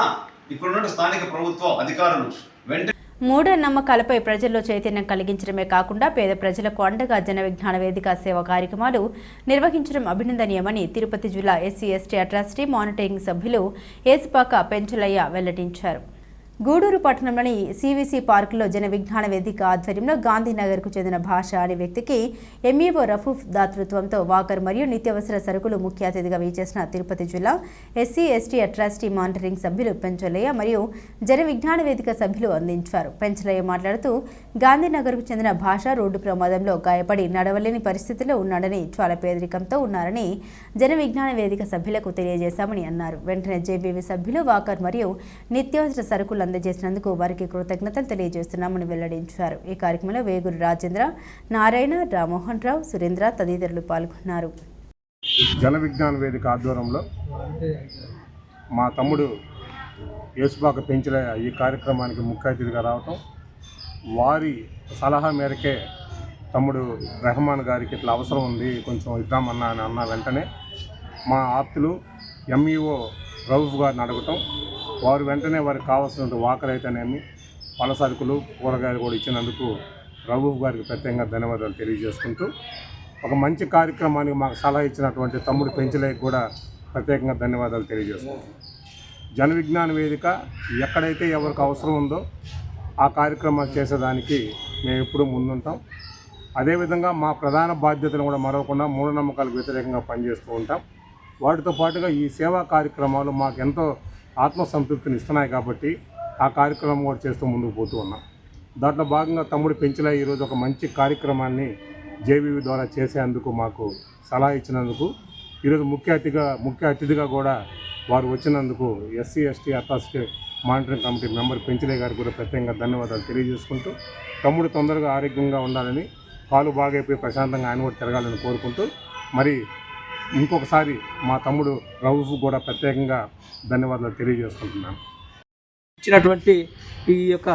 ఇక్కడున్న స్థానిక ప్రభుత్వ అధికారులు వెంటనే మూఢనమ్మకాలపై ప్రజల్లో చైతన్యం కలిగించడమే కాకుండా పేద ప్రజలకు అండగా జన విజ్ఞాన వేదిక సేవా కార్యక్రమాలు నిర్వహించడం అభినందనీయమని తిరుపతి జిల్లా SC/ST అట్రాసిటీ మానిటరింగ్ సభ్యులు ఏసుపాక పెంచలయ్య వెల్లడించారు. గూడూరు పట్టణంలోని CVC పార్కులో జన విజ్ఞాన వేదిక ఆధ్వర్యంలో గాంధీనగర్కు చెందిన భాష అనే వ్యక్తికి MEO రఫూఫ్ దాతృత్వంతో వాకర్ మరియు నిత్యావసర సరుకులు ముఖ్య అతిథిగా వీచేసిన తిరుపతి జిల్లా SC/ST అట్రాసిటీ మానిటరింగ్ సభ్యులు పెంచలయ్య మరియు జన విజ్ఞాన వేదిక సభ్యులు అందించారు. పెంచలయ్య మాట్లాడుతూ గాంధీనగర్కు చెందిన భాష రోడ్డు ప్రమాదంలో గాయపడి నడవలేని పరిస్థితిలో ఉన్నాడని, చాలా పేదరికంతో ఉన్నారని జన విజ్ఞాన వేదిక సభ్యులకు తెలియజేశామని అన్నారు. వెంటనే JBV సభ్యులు వాకర్ మరియు నిత్యావసర సరుకులు అందజేసినందుకు వారికి కృతజ్ఞతలు తెలియజేస్తున్నామని వెల్లడించారు. ఈ కార్యక్రమంలో వేగురు రాజేంద్ర, నారాయణ, రామ్మోహన్ రావు, సురేంద్ర తదితరులు పాల్గొన్నారు. జన విజ్ఞాన వేదిక ఆధ్వర్యంలో మా తమ్ముడు ఏసుపాక పెంచలయ్య ఈ కార్యక్రమానికి ముఖ్య అతిథిగా రావటం, వారి సలహా మేరకే తమ్ముడు రెహమాన్ గారికి ఇట్లా అవసరం ఉంది, కొంచెం ఇద్దామన్నా అని అన్న వెంటనే మా ఆప్తులు MEO రౌఫ్ గారిని అడగటం, వారు వెంటనే వారికి కావాల్సిన వాకర్ అయితేనేమి పళ్ళ సరుకులు, కూరగాయలు కూడా ఇచ్చినందుకు రౌఫ్ గారికి ప్రత్యేకంగా ధన్యవాదాలు తెలియజేసుకుంటూ, ఒక మంచి కార్యక్రమానికి మాకు సలహా ఇచ్చినటువంటి తమ్ముడు పెంచలేకి కూడా ప్రత్యేకంగా ధన్యవాదాలు తెలియజేసుకుంటాం. జన విజ్ఞాన వేదిక ఎక్కడైతే ఎవరికి అవసరం ఉందో ఆ కార్యక్రమాలు చేసేదానికి మేము ఎప్పుడూ ముందుంటాం. అదేవిధంగా మా ప్రధాన బాధ్యతలు కూడా మరవకుండా మూఢనమ్మకాలకు వ్యతిరేకంగా పనిచేస్తూ ఉంటాం. వాటితో పాటుగా ఈ సేవా కార్యక్రమాలు మాకు ఎంతో ఆత్మసంతృప్తిని ఇస్తున్నాయి కాబట్టి ఆ కార్యక్రమం కూడా చేస్తూ ముందుకు పోతూ ఉన్నాం. దాంట్లో భాగంగా తమ్ముడు పెంచలయ్య ఈరోజు ఒక మంచి కార్యక్రమాన్ని JBV ద్వారా చేసేందుకు మాకు సలహా ఇచ్చినందుకు, ఈరోజు ముఖ్య అతిథిగా కూడా వారు వచ్చినందుకు SC/ST atrocity monitoring committee member Penchalaiah గారికి కూడా ప్రత్యేకంగా ధన్యవాదాలు తెలియజేసుకుంటూ, తమ్ముడు తొందరగా ఆరోగ్యంగా ఉండాలని, కాలు బాగైపోయి ప్రశాంతంగా ఆయన కూడా తిరగాలని కోరుకుంటూ, మరి ఇంకొకసారి మా తమ్ముడు రౌఫ్ కూడా ప్రత్యేకంగా ధన్యవాదాలు తెలియజేసుకుంటున్నాను. ఇచ్చినటువంటి ఈ యొక్క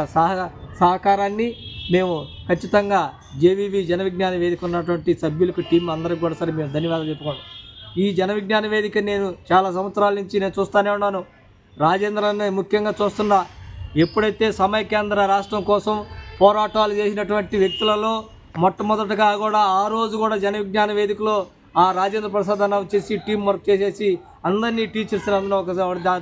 సహకారాన్ని మేము ఖచ్చితంగా JBV జన విజ్ఞాన వేదిక ఉన్నటువంటి సభ్యులకు, టీం అందరికి కూడా సరే మేము ధన్యవాదాలు చెప్పుకోండి. ఈ జన విజ్ఞాన వేదిక నేను చాలా సంవత్సరాల నుంచి నేను చూస్తూనే ఉన్నాను. రాజేంద్రని ముఖ్యంగా చూస్తున్నా. ఎప్పుడైతే సమైక్యాంధ్ర రాష్ట్రం కోసం పోరాటాలు చేసినటువంటి వ్యక్తులలో మొట్టమొదటగా కూడా ఆ రోజు కూడా జన విజ్ఞాన వేదికలో ఆ రాజేంద్ర ప్రసాద్ అన్న వచ్చేసి టీం వర్క్ చేసేసి అందరినీ టీచర్స్ అందరూ ఒక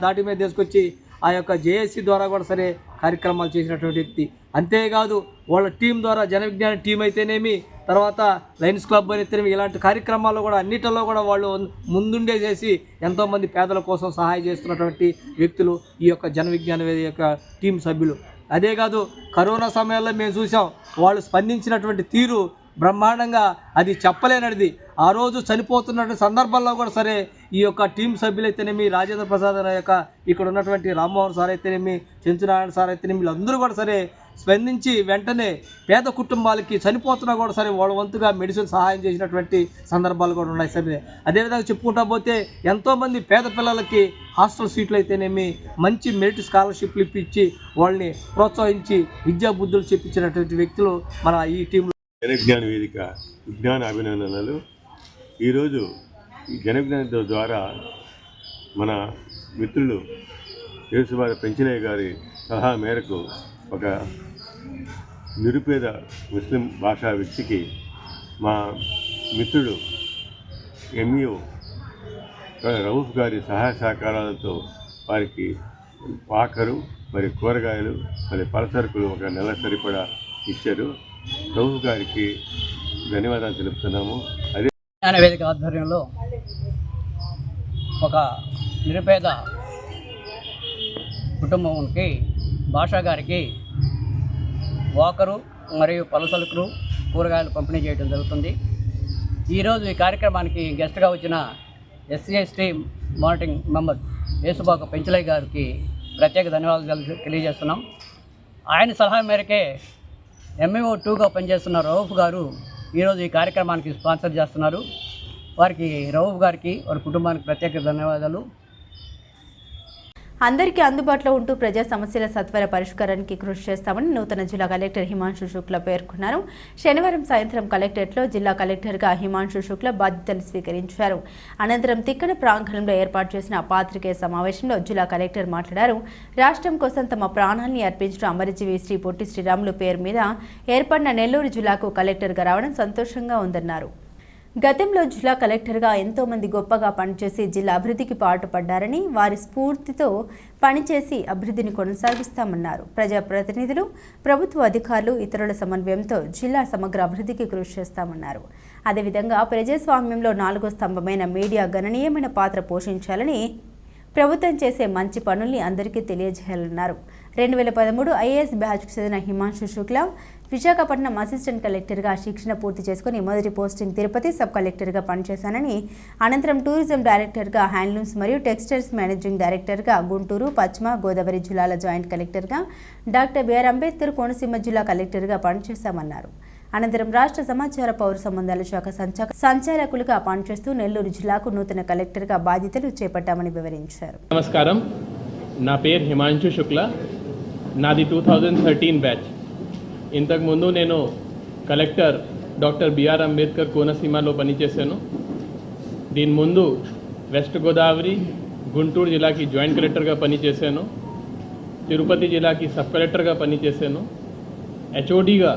దాటి మీద తీసుకొచ్చి ఆ యొక్క JSC ద్వారా కూడా సరే కార్యక్రమాలు చేసినటువంటి వ్యక్తి. అంతేకాదు వాళ్ళ టీం ద్వారా జన విజ్ఞాన టీం అయితేనేమి, తర్వాత లయన్స్ క్లబ్ అయితేనేమి, ఇలాంటి కార్యక్రమాల్లో కూడా అన్నిటిలో కూడా వాళ్ళు ముందుండే చేసి ఎంతోమంది పేదల కోసం సహాయం చేస్తున్నటువంటి వ్యక్తులు ఈ యొక్క జన విజ్ఞాన వేదిక యొక్క టీం సభ్యులు. అదే కాదు కరోనా సమయంలో మేము చూసాం వాళ్ళు స్పందించినటువంటి తీరు బ్రహ్మాండంగా, అది చెప్పలేనిది. ఆ రోజు చనిపోతున్న సందర్భాల్లో కూడా సరే ఈ యొక్క టీం సభ్యులైతేనేమి, రాజేంద్ర ప్రసాద్ యొక్క ఇక్కడ ఉన్నటువంటి రామ్మోహన్ సార్ అయితేనేమి, చెంచునారాయణ సార్ అయితేనేమి, వీళ్ళందరూ కూడా సరే స్పందించి వెంటనే పేద కుటుంబాలకి చనిపోతున్నా కూడా సరే వాళ్ళ వంతుగా మెడిసిన్ సహాయం చేసినటువంటి సందర్భాలు కూడా ఉన్నాయి సరే. అదేవిధంగా చెప్పుకుంటా పోతే ఎంతోమంది పేద పిల్లలకి హాస్టల్ సీట్లు అయితేనేమి మంచి మెరిట్ స్కాలర్షిప్లు ఇప్పించి వాళ్ళని ప్రోత్సహించి విద్యా బుద్ధులు చెప్పించినటువంటి వ్యక్తులు మన ఈ టీంలో. జన విజ్ఞాన వేదిక విజ్ఞాన అభినందనలు. ఈరోజు ఈ జన విజ్ఞాన ద్వారా మన మిత్రులు ఏసుపాక పెంచలయ్య గారి సలహా మేరకు ఒక నిరుపేద ముస్లిం భాషా వ్యక్తికి మా మిత్రుడు MEO రౌఫ్ గారి సహాయ సహకారాలతో వారికి పాకరు, మరి కూరగాయలు, మరి పలసరుకులు ఒక నెల సరిపడా ఇచ్చారు. రౌఫ్ గారికి ధన్యవాదాలు తెలుపుతున్నాము. అదే విజ్ఞాన వేదిక ఆధ్వర్యంలో ఒక నిరుపేద కుటుంబంకి భాషా గారికి వాకరు మరియు పలు సరుకులు కూరగాయలు పంపిణీ చేయడం జరుగుతుంది. ఈరోజు ఈ కార్యక్రమానికి గెస్ట్గా వచ్చిన SC/ST మానిటరింగ్ మెంబర్ యేసుబాక పెంచలయ్య గారికి ప్రత్యేక ధన్యవాదాలు తెలియజేస్తున్నాం. ఆయన సలహా మేరకే MAO 2గా పనిచేస్తున్న రౌఫ్ గారు ఈరోజు ఈ కార్యక్రమానికి స్పాన్సర్ చేస్తున్నారు. వారికి రౌఫ్ గారికి వారి కుటుంబానికి ప్రత్యేక ధన్యవాదాలు. అందరికీ అందుబాటులో ఉంటూ ప్రజా సమస్యల సత్వర పరిష్కారానికి కృషి చేస్తామని నూతన జిల్లా కలెక్టర్ హిమాంశు శుక్లా పేర్కొన్నారు. శనివారం సాయంత్రం కలెక్టరేట్లో జిల్లా కలెక్టర్గా హిమాంశు శుక్లా బాధ్యతలు స్వీకరించారు. అనంతరం తిక్కన ప్రాంగణంలో ఏర్పాటు చేసిన పాత్రికేయ సమావేశంలో జిల్లా కలెక్టర్ మాట్లాడారు. రాష్ట్రం కోసం తమ ప్రాణాన్ని అర్పించిన అమరజీవి శ్రీ పొట్టి శ్రీరాములు పేరు మీద ఏర్పడిన నెల్లూరు జిల్లాకు కలెక్టర్గా రావడం సంతోషంగా ఉందన్నారు. గతంలో జిల్లా కలెక్టర్గా ఎంతోమంది గొప్పగా పనిచేసి జిల్లా అభివృద్ధికి పాటుపడ్డారని, వారి స్ఫూర్తితో పనిచేసి అభివృద్ధిని కొనసాగిస్తామన్నారు. ప్రజాప్రతినిధులు, ప్రభుత్వ అధికారులు, ఇతరుల సమన్వయంతో జిల్లా సమగ్ర అభివృద్ధికి కృషి చేస్తామన్నారు. అదేవిధంగా ప్రజాస్వామ్యంలో 4వ స్తంభమైన మీడియా గణనీయమైన పాత్ర పోషించాలని, ప్రభుత్వం చేసే మంచి పనుల్ని అందరికీ తెలియజేయాలన్నారు. 2013 IAS బ్యాచ్కు చెందిన హిమాంశు శుక్లా విశాఖపట్నం అసిస్టెంట్ కలెక్టర్గా శిక్షణ పూర్తి చేసుకుని మొదటి పోస్టింగ్ తిరుపతి సబ్ కలెక్టర్గా పనిచేశానని, అనంతరం టూరిజం డైరెక్టర్గా, హ్యాండ్లూమ్స్ మరియు టెక్స్టైల్స్ మేనేజింగ్ డైరెక్టర్గా గుంటూరు, పశ్చిమ గోదావరి జిల్లాల జాయింట్ కలెక్టర్గా, డాక్టర్ బిఆర్ అంబేద్కర్ కోనసీమ జిల్లా కలెక్టర్గా పనిచేశామన్నారు. అనంతరం రాష్ట్ర సమాచార పౌర సంబంధాల శాఖ సంచాలకులుగా పనిచేస్తూ నెల్లూరు జిల్లాకు నూతన కలెక్టర్గా బాధ్యతలు చేపట్టామని వివరించారు. నమస్కారం, నా పేరు హిమాంశు శుక్లా. నాది 2013 బ్యాచ్. ఇంతకుముందు నేను కలెక్టర్ డాక్టర్ బిఆర్ అంబేద్కర్ కోనసీమలో పనిచేశాను. దీని ముందు వెస్ట్ గోదావరి, గుంటూరు జిల్లాకి జాయింట్ కలెక్టర్గా పనిచేశాను. తిరుపతి జిల్లాకి సబ్ కలెక్టర్గా పనిచేశాను. HODగా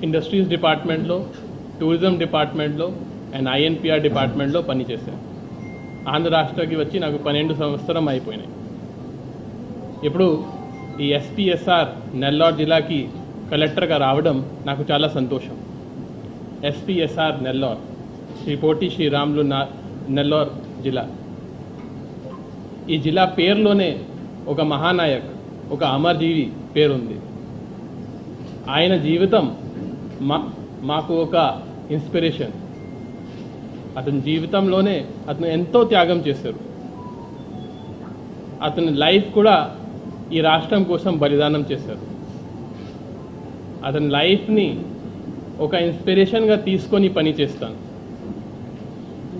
ఇండస్ట్రీస్ డిపార్ట్మెంట్లో, టూరిజం డిపార్ట్మెంట్లో అండ్ INPR డిపార్ట్మెంట్లో పనిచేశాను. ఆంధ్ర రాష్ట్రానికి వచ్చి నాకు 12 సంవత్సరం అయిపోయినాయి. ఇప్పుడు ఈ SPSR నెల్లూరు జిల్లాకి కలెక్టర్గా రావడం నాకు చాలా సంతోషం. SPSR నెల్లూరు, శ్రీ పొట్టి శ్రీరాములు నెల్లూరు జిల్లా. ఈ జిల్లా పేరులోనే ఒక మహానాయక్, ఒక అమరజీవి పేరుంది. ఆయన జీవితం మాకు ఒక ఇన్స్పిరేషన్. అతని జీవితంలోనే అతను ఎంతో త్యాగం చేశారు. అతని లైఫ్ కూడా ఈ రాష్ట్రం కోసం బలిదానం చేశారు. అతని లైఫ్ని ఒక ఇన్స్పిరేషన్గా తీసుకొని పని చేస్తాను.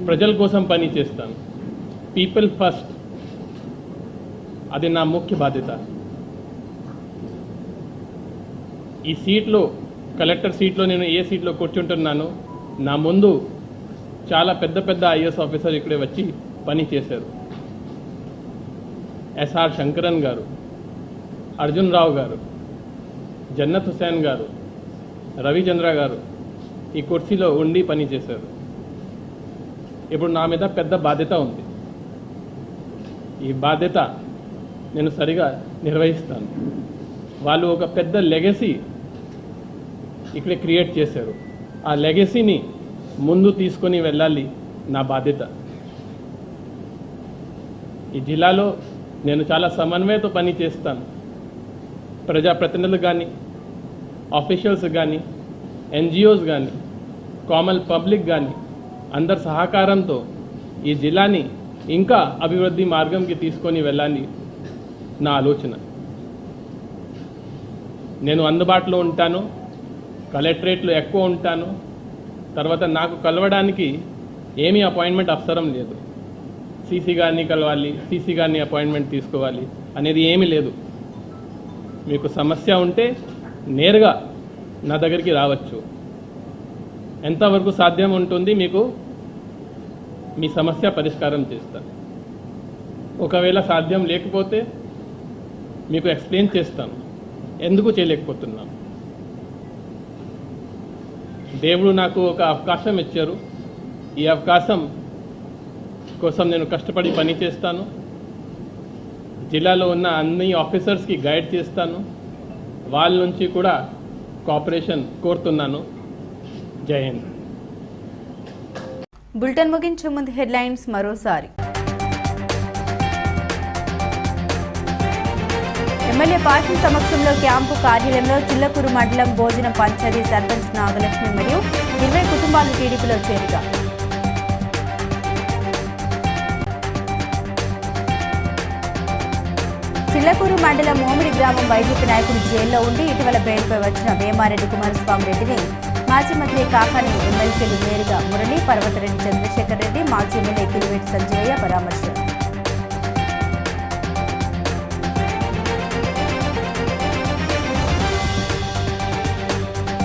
ప్రజల కోసం పని చేస్తాను. పీపుల్ ఫస్ట్, అది నా ముఖ్య బాధ్యత. ఈ సీట్లో, కలెక్టర్ సీట్లో నేను ఏ సీట్లో కూర్చుంటున్నానో, నా ముందు చాలా పెద్ద పెద్ద IAS ఆఫీసర్ ఇక్కడే వచ్చి పని చేశారు. SR శంకరన్ గారు, అర్జున్ రావు గారు, జన్నత్ హుసేన్ గారు, రవిచంద్ర గారు ఈ కుర్చీలో ఉండి పని చేశారు. ఇప్పుడు నా మీద పెద్ద బాధ్యత ఉంది. ఈ బాధ్యత నేను సరిగా నిర్వహిస్తాను. వాళ్ళు ఒక పెద్ద లెగసీ ఇక్కడ క్రియేట్ చేశారు. ఆ లెగసీని ముందు తీసుకొని వెళ్ళాలి నా బాధ్యత. ఈ జిల్లాలో నేను చాలా సమన్వయంతో పని చేస్తాను. ప్రజాప్రతినిధులు కానీ, ఆఫీషియల్స్ కానీ, NGOs కానీ, కామన్ పబ్లిక్ కానీ అందరి సహకారంతో ఈ జిల్లాని ఇంకా అభివృద్ధి మార్గంకి తీసుకొని వెళ్ళాలి నా ఆలోచన. నేను అందుబాటులో ఉంటాను, కలెక్టరేట్లో ఎక్కువ ఉంటాను. తర్వాత నాకు కలవడానికి ఏమీ అపాయింట్మెంట్ అవసరం లేదు. CC గారిని కలవాలి, CC గారిని అపాయింట్మెంట్ తీసుకోవాలి అనేది ఏమీ లేదు. మీకు సమస్య ఉంటే నేరుగా నా దగ్గరికి రావచ్చు. ఎంతవరకు సాధ్యం ఉంటుంది మీకు మీ సమస్య పరిష్కారం చేస్తాను. ఒకవేళ సాధ్యం లేకపోతే మీకు ఎక్స్ప్లెయిన్ చేస్తాను ఎందుకు చేయలేకపోతున్నాను. దేవుడు నాకు ఒక అవకాశం ఇచ్చారు. ఈ అవకాశం కోసం నేను కష్టపడి పని చేస్తాను. జిల్లాలో ఉన్న అన్ని ఆఫీసర్స్కి గైడ్ చేస్తాను. వాళ్ళ నుంచి కూడా కోఆపరేషన్ కోరుతున్నాను. జై హింద్. బులెటిన్ ముగించే ముందు హెడ్లైన్స్ మరోసారి. ఎమ్మెల్యే పార్టీ సమక్షంలో క్యాంపు కార్యాలయంలో చిల్లకూరు మండలం భోజనం పంచాయతీ సర్పంచ్ నాగలక్ష్మి మరియు 20 కుటుంబాలు టీడీపీలో చేరిక. చిల్లకూరు మండలం మోమిడి గ్రామం వైసీపీ నాయకుడు జైల్లో ఉండి ఇటీవల బెయిల్పై వచ్చిన వేమారెడ్డి కుమారస్వామి రెడ్డిని మాజీ మంత్రి కాకాని ఎమ్మెల్సీలు నేరుగా మురళి, పర్వతరెడ్డి చంద్రశేఖర్ రెడ్డి, మాజీ ఎమ్మెల్యే కిలివేటి సంజీవయ్య పరామర్శ.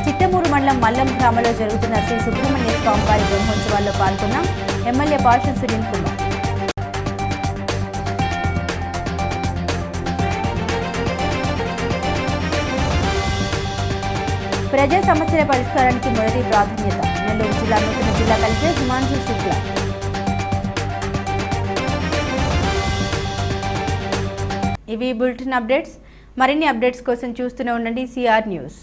చిట్టమూరు మండలం మల్లం గ్రామంలో జరుగుతున్న శ్రీ సుబ్రహ్మణ్య స్వామి వారి బ్రహ్మోత్సవాల్లో పాల్గొన్న ఎమ్మెల్యే పాషం సునీల్ కుమార్. ప్రజా సమస్యల పరిష్కారానికి మొదటి ప్రాధాన్యత. నెల్లూరు జిల్లా నూతన జిల్లా కలెక్టర్ హిమాంశు శుక్లా. ఇవి బులెటిన్ అప్డేట్స్. మరిన్ని అప్డేట్స్ కోసం చూస్తూనే ఉండండి సిఆర్ న్యూస్.